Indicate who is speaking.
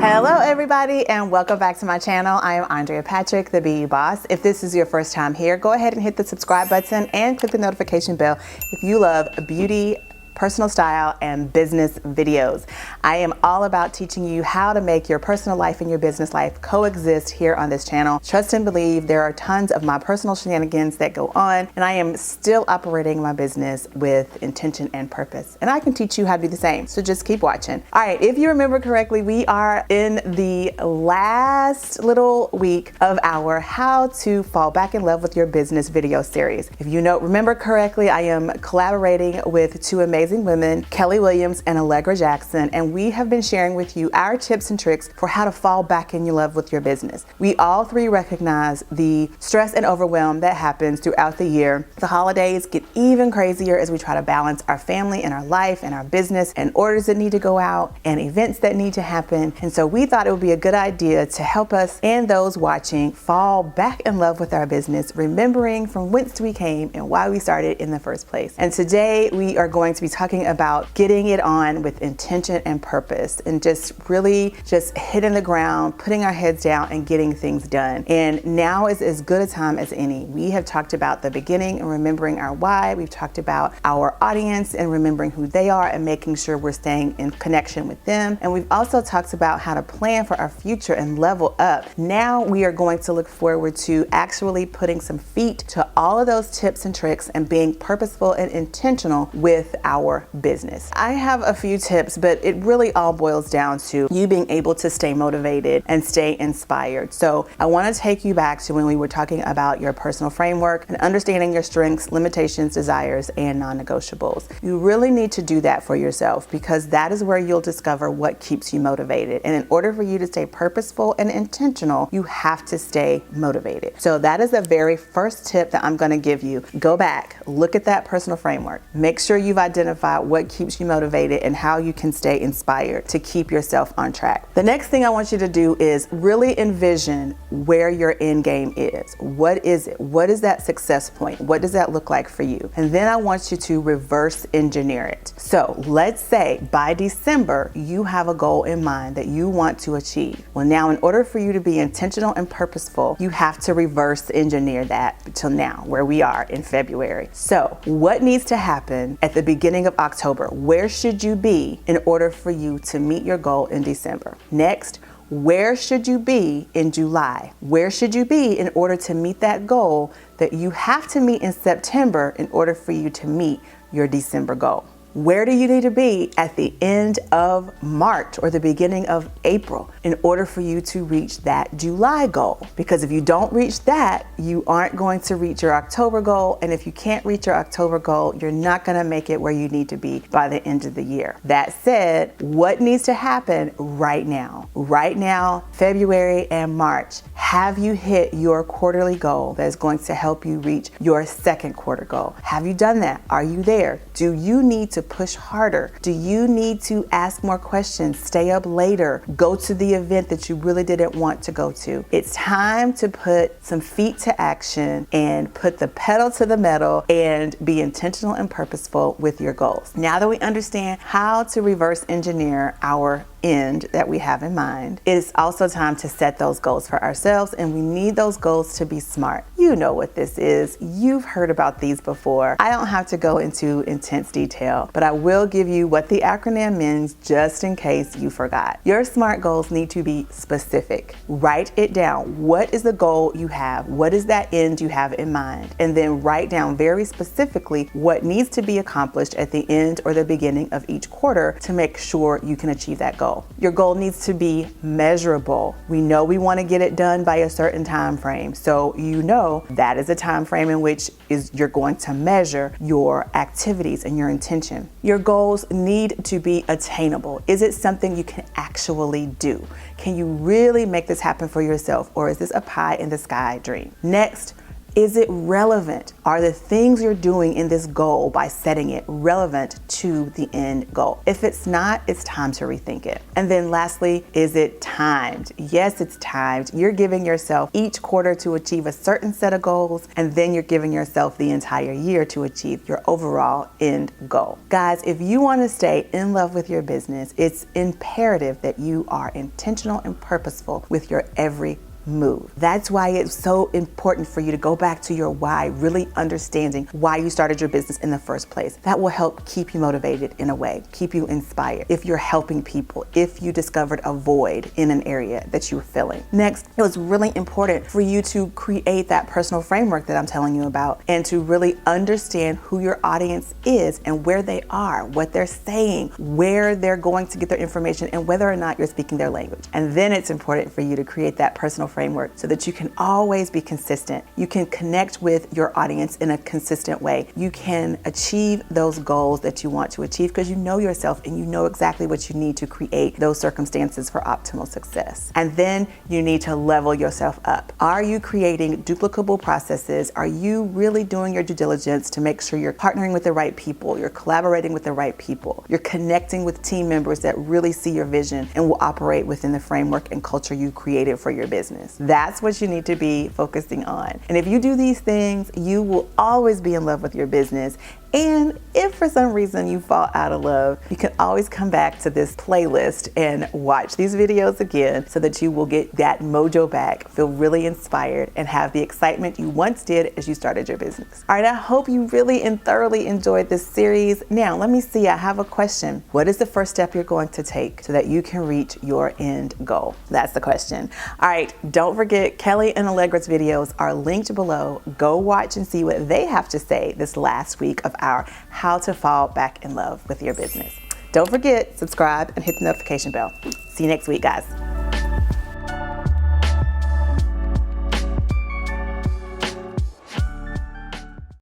Speaker 1: Hello everybody and welcome back to my channel. I am Andrea Patrick, the BU Boss. If this is your first time here, go ahead and hit the subscribe button and click the notification bell if you love beauty, personal style, and business videos. I am all about teaching you how to make your personal life and your business life coexist here on this channel. Trust and believe there are tons of my personal shenanigans that go on, and I am still operating my business with intention and purpose. And I can teach you how to do the same, so just keep watching. All right, if you remember correctly, we are in the last little week of our How to Fall Back in Love with Your Business video series. If you remember correctly, I am collaborating with two amazing women, Kelly Williams and Allegra Jackson, and we have been sharing with you our tips and tricks for how to fall back in love with your business. We all three recognize the stress and overwhelm that happens throughout the year. The holidays get even crazier as we try to balance our family and our life and our business and orders that need to go out and events that need to happen. And so we thought it would be a good idea to help us and those watching fall back in love with our business, remembering from whence we came and why we started in the first place. And today we are going to be talking about getting it on with intention and purpose, and just really just hitting the ground, putting our heads down and getting things done. And now is as good a time as any. We have talked about the beginning and remembering our why. We've talked about our audience and remembering who they are and making sure we're staying in connection with them. And we've also talked about how to plan for our future and level up. Now we are going to look forward to actually putting some feet to all of those tips and tricks and being purposeful and intentional with our business. I have a few tips, but it really all boils down to you being able to stay motivated and stay inspired. So I want to take you back to when we were talking about your personal framework and understanding your strengths, limitations, desires, and non-negotiables. You really need to do that for yourself, because that is where you'll discover what keeps you motivated. And in order for you to stay purposeful and intentional, you have to stay motivated. So that is the very first tip that I'm going to give you. Go back, look at that personal framework. Make sure you've identified what keeps you motivated and how you can stay inspired to keep yourself on track. The next thing I want you to do is really envision where your end game is. What is it? What is that success point? What does that look like for you? And then I want you to reverse engineer it. So let's say by December, you have a goal in mind that you want to achieve. Well, now in order for you to be intentional and purposeful, you have to reverse engineer that till now, where we are in February. So what needs to happen at the beginning of October? Where should you be in order for you to meet your goal in December? Next, where should you be in July? Where should you be in order to meet that goal that you have to meet in September in order for you to meet your December goal? Where do you need to be at the end of March or the beginning of April in order for you to reach that July goal? Because if you don't reach that, you aren't going to reach your October goal. And if you can't reach your October goal, you're not going to make it where you need to be by the end of the year. That said, what needs to happen right now? Right now, February and March, have you hit your quarterly goal that is going to help you reach your second quarter goal? Have you done that? Are you there? Do you need to push harder? Do you need to ask more questions, stay up later, go to the event that you really didn't want to go to? It's time to put some feet to action and put the pedal to the metal and be intentional and purposeful with your goals. Now that we understand how to reverse engineer our end that we have in mind, it is also time to set those goals for ourselves, and we need those goals to be smart. You know what this is. You've heard about these before. I don't have to go into intense detail, but I will give you what the acronym means just in case you forgot. Your SMART goals need to be specific. Write it down. What is the goal you have? What is that end you have in mind? And then write down very specifically what needs to be accomplished at the end or the beginning of each quarter to make sure you can achieve that goal. Your goal needs to be measurable. We know we want to get it done by a certain time frame. So you know that is a time frame in which you're going to measure your activities and your intention. Your goals need to be attainable. Is it something you can actually do? Can you really make this happen for yourself, or is this a pie in the sky dream? Next, Is it relevant? Are the things you're doing in this goal by setting it relevant to the end goal? If it's not, it's time to rethink it. And then lastly, is it timed? Yes, it's timed. You're giving yourself each quarter to achieve a certain set of goals, and then you're giving yourself the entire year to achieve your overall end goal. Guys, if you want to stay in love with your business, it's imperative that you are intentional and purposeful with your every move. That's why it's so important for you to go back to your why, really understanding why you started your business in the first place. That will help keep you motivated in a way, keep you inspired. If you're helping people, if you discovered a void in an area that you were filling. Next, it was really important for you to create that personal framework that I'm telling you about and to really understand who your audience is and where they are, what they're saying, where they're going to get their information, and whether or not you're speaking their language. And then it's important for you to create that personal framework so that you can always be consistent. You can connect with your audience in a consistent way. You can achieve those goals that you want to achieve because you know yourself and you know exactly what you need to create those circumstances for optimal success. And then you need to level yourself up. Are you creating duplicable processes? Are you really doing your due diligence to make sure you're partnering with the right people, you're collaborating with the right people, you're connecting with team members that really see your vision and will operate within the framework and culture you created for your business? That's what you need to be focusing on. And if you do these things, you will always be in love with your business. And if for some reason you fall out of love, you can always come back to this playlist and watch these videos again so that you will get that mojo back, feel really inspired, and have the excitement you once did as you started your business. All right, I hope you really and thoroughly enjoyed this series. Now, let me see, I have a question. What is the first step you're going to take so that you can reach your end goal? That's the question. All right, don't forget, Kelly and Allegra's videos are linked below. Go watch and see what they have to say this last week of our How to Fall Back in Love with Your Business. Don't forget, subscribe and hit the notification bell. See you next week, guys.